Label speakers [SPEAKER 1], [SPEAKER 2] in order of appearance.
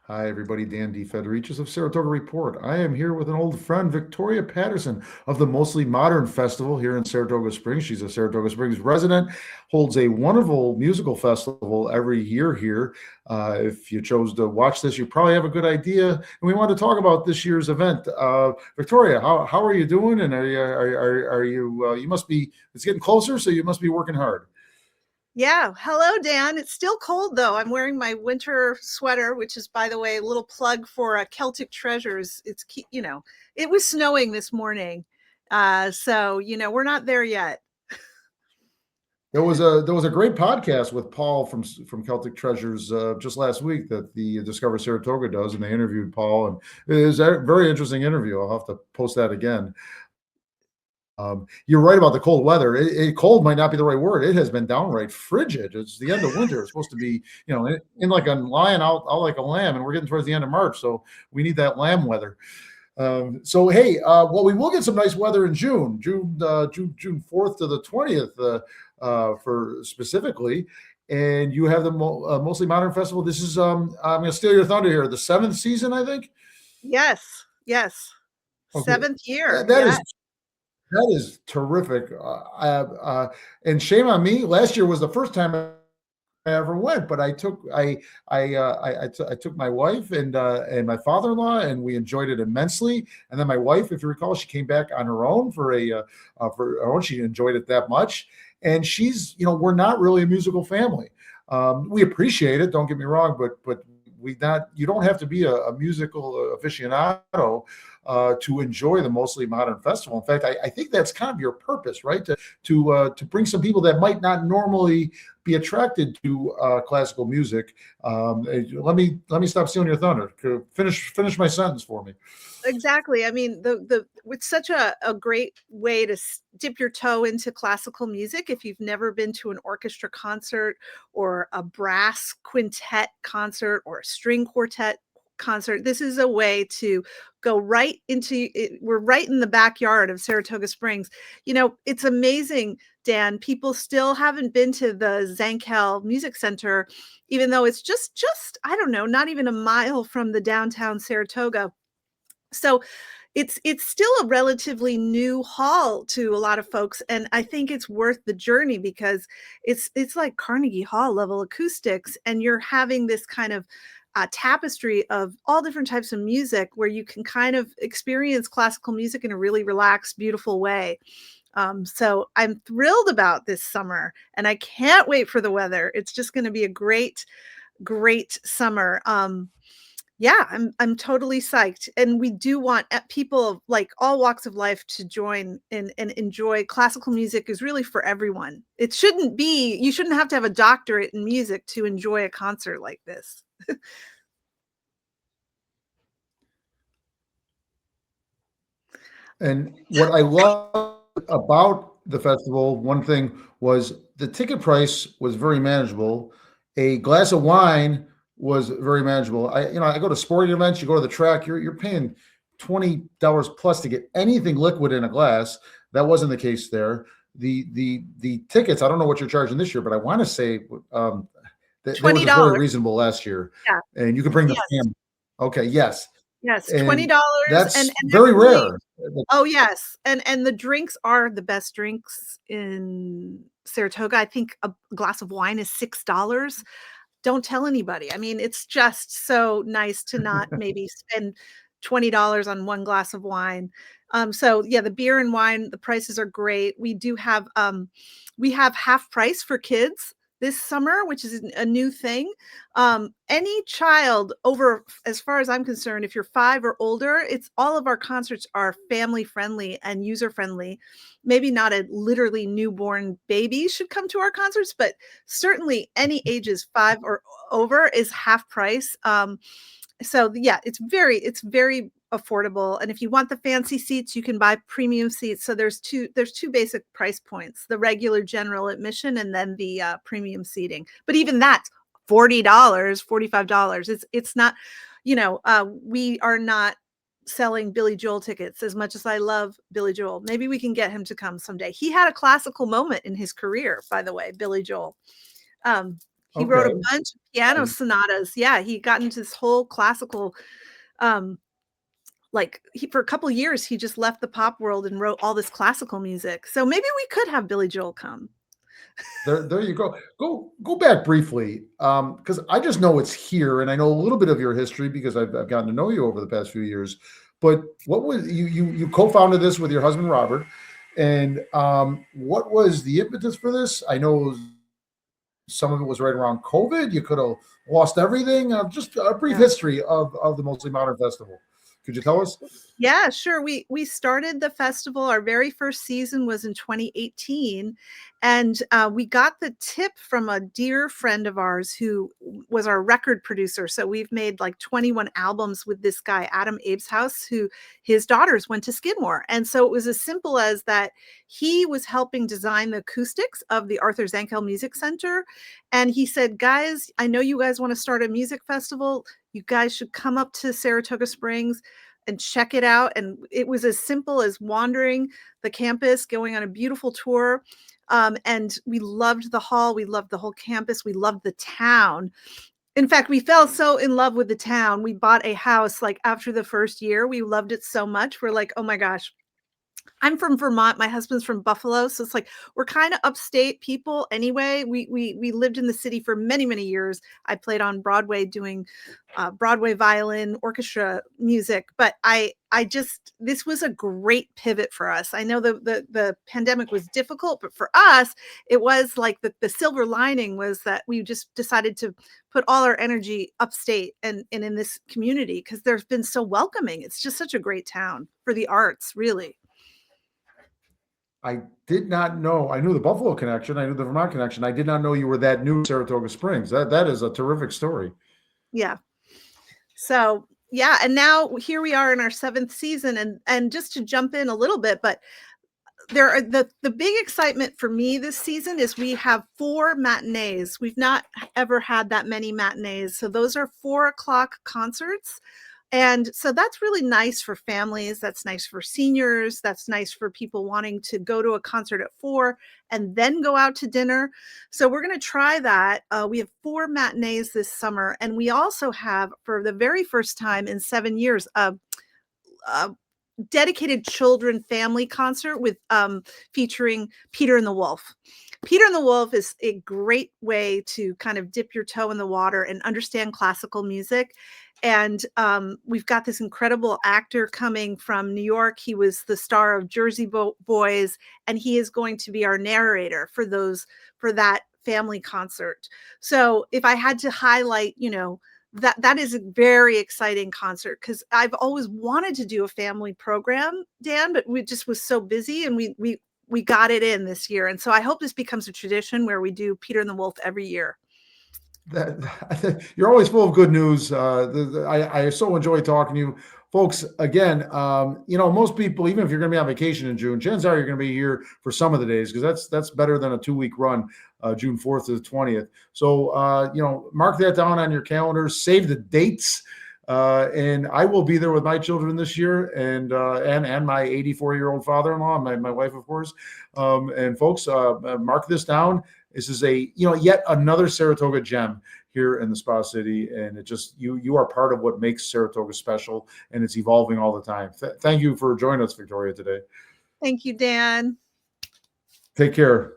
[SPEAKER 1] Hi, everybody. Dan D. Federicis of Saratoga Report. I am here with an old friend, Victoria Paterson of the Mostly Modern Festival here in Saratoga Springs. She's a Saratoga Springs resident, holds a wonderful musical festival every year here. If you chose to watch this, you probably have a good idea. And we want to talk about this year's event. Victoria, how are you doing? And you must be, it's getting closer, so you must be working hard.
[SPEAKER 2] Yeah. Hello, Dan. It's still cold though. I'm wearing my winter sweater, which is, by the way, a little plug for Celtic Treasures. It was snowing this morning. So we're not there yet.
[SPEAKER 1] There was a great podcast with Paul from Celtic Treasures just last week that the Discover Saratoga does, and they interviewed Paul, and it was a very interesting interview. I'll have to post that again. You're right about the cold weather. Cold might not be the right word. It has been downright frigid. It's the end of winter. It's supposed to be, in like a lion out like a lamb, and we're getting towards the end of March, so we need that lamb weather. So hey, well, we will get some nice weather in June 4th to the 20th for specifically. And you have the Mostly Modern Festival. This is I'm going to steal your thunder here. The seventh season, I think.
[SPEAKER 2] Yes. Yes.
[SPEAKER 1] Okay,
[SPEAKER 2] Seventh year.
[SPEAKER 1] that
[SPEAKER 2] Yeah.
[SPEAKER 1] is that is terrific. And shame on me. Last year was the first time I ever went, but I took my wife and my father-in-law, and we enjoyed it immensely. And then my wife, if you recall, she came back on her own for her own. She enjoyed it that much, and we're not really a musical family. We appreciate it. Don't get me wrong, but you don't have to be a musical aficionado to enjoy the Mostly Modern Festival. In fact, I think that's kind of your purpose, right? To bring some people that might not normally be attracted to classical music. Let me stop stealing your thunder. Finish my sentence for me.
[SPEAKER 2] Exactly. I mean, the it's such a great way to dip your toe into classical music. If you've never been to an orchestra concert or a brass quintet concert or a string quartet concert, this is a way to go right into it. We're right in the backyard of Saratoga Springs. It's amazing, Dan. People still haven't been to the Zankel Music Center, even though it's just I don't know, not even a mile from the downtown Saratoga. So it's still a relatively new hall to a lot of folks, and I think it's worth the journey because it's like Carnegie Hall level acoustics, and you're having this kind of tapestry of all different types of music where you can kind of experience classical music in a really relaxed, beautiful way. So I'm thrilled about this summer, and I can't wait for the weather. It's just going to be a great, great summer. Yeah, I'm totally psyched. And we do want people of like all walks of life to join and enjoy. Classical music is really for everyone. You shouldn't have to have a doctorate in music to enjoy a concert like this.
[SPEAKER 1] And what I love about the festival, one thing was the ticket price was very manageable. A glass of wine was very manageable. I go to sporting events, you go to the track, you're paying $20 plus to get anything liquid in a glass. That wasn't the case there. The tickets, I don't know what you're charging this year, but I want to say that they were
[SPEAKER 2] twenty
[SPEAKER 1] just very
[SPEAKER 2] dollars
[SPEAKER 1] reasonable last year.
[SPEAKER 2] Yeah.
[SPEAKER 1] And you can bring the
[SPEAKER 2] Yes.
[SPEAKER 1] family. Okay, yes.
[SPEAKER 2] Yes.
[SPEAKER 1] And
[SPEAKER 2] $20
[SPEAKER 1] that's
[SPEAKER 2] and
[SPEAKER 1] very
[SPEAKER 2] actually,
[SPEAKER 1] rare.
[SPEAKER 2] oh yes. And the drinks are the best drinks in Saratoga. I think a glass of wine is $6. Don't tell anybody. I mean, it's just so nice to not maybe spend $20 on one glass of wine. So yeah, the beer and wine, the prices are great. We have half price for kids this summer, which is a new thing. Any child over, as far as I'm concerned, if you're 5 or older, it's all of our concerts are family friendly and user friendly. Maybe not a literally newborn baby should come to our concerts, but certainly any ages 5 or over is half price. So yeah, it's very affordable. And if you want the fancy seats, you can buy premium seats. So there's two basic price points: the regular general admission and then the premium seating. But even that's $40, $45. It's not, we are not selling Billy Joel tickets as much as I love Billy Joel. Maybe we can get him to come someday. He had a classical moment in his career, by the way, Billy Joel. Um, He wrote a
[SPEAKER 1] Okay.
[SPEAKER 2] bunch of piano
[SPEAKER 1] I
[SPEAKER 2] sonatas. Yeah, he got into this whole classical, um, like, he for a couple years, he just left the pop world and wrote all this classical music. So maybe we could have Billy Joel come.
[SPEAKER 1] there you go. Go back briefly, because I just know it's here, and I know a little bit of your history because I've gotten to know you over the past few years. But what was you co-founded this with your husband Robert, and what was the impetus for this? I know some of it was right around COVID. You could have lost everything. Just a brief
[SPEAKER 2] Yeah.
[SPEAKER 1] history of the Mostly Modern Festival. Could you tell us?
[SPEAKER 2] Yeah, sure. We started the festival. Our very first season was in 2018, and we got the tip from a dear friend of ours who was our record producer. So we've made like 21 albums with this guy, Adam Abeshouse, who his daughters went to Skidmore. And so it was as simple as that he was helping design the acoustics of the Arthur Zankel Music Center. And he said, guys, I know you guys want to start a music festival. You guys should come up to Saratoga Springs and check it out. And it was as simple as wandering the campus, going on a beautiful tour. And we loved the hall. We loved the whole campus. We loved the town. In fact, we fell so in love with the town. We bought a house like after the first year. We loved it so much. We're like, oh my gosh, I'm from Vermont. My husband's from Buffalo, so it's like we're kind of upstate people anyway. We lived in the city for many, many years. I played on Broadway doing Broadway violin orchestra music, but I just this was a great pivot for us. I know the pandemic was difficult, but for us, it was like the silver lining was that we just decided to put all our energy upstate and in this community because there's been so welcoming. It's just such a great town for the arts, really.
[SPEAKER 1] I did not know. I knew the Buffalo connection. I knew the Vermont connection. I did not know you were that new to Saratoga Springs. That is a terrific story.
[SPEAKER 2] Yeah. So, yeah, and now here we are in our 7th season, and just to jump in a little bit, but there are the big excitement for me this season is we have 4 matinees. We've not ever had that many matinees. So those are 4 o'clock concerts. And so that's really nice for families. That's nice for seniors. That's nice for people wanting to go to a concert at 4 and then go out to dinner. So we're going to try that. We have 4 matinees this summer. And we also have, for the very first time in 7 years, a dedicated children family concert with featuring Peter and the Wolf. Peter and the Wolf is a great way to kind of dip your toe in the water and understand classical music. And we've got this incredible actor coming from New York. He was the star of Jersey Boys, and he is going to be our narrator for that family concert. So if I had to highlight, that is a very exciting concert because I've always wanted to do a family program, Dan, but we just was so busy and we got it in this year. And so I hope this becomes a tradition where we do Peter and the Wolf every year.
[SPEAKER 1] You're always full of good news. I so enjoy talking to you, folks. Again, most people, even if you're going to be on vacation in June, chances are you're going to be here for some of the days because that's better than a 2-week run, June 4th to the 20th. So mark that down on your calendars. Save the dates. And I will be there with my children this year, and my 84-year-old father-in-law, my wife, of course. And folks, mark this down. This is yet another Saratoga gem here in the Spa City, and it just you are part of what makes Saratoga special, and it's evolving all the time. Thank you for joining us, Victoria, today.
[SPEAKER 2] Thank you, Dan.
[SPEAKER 1] Take care.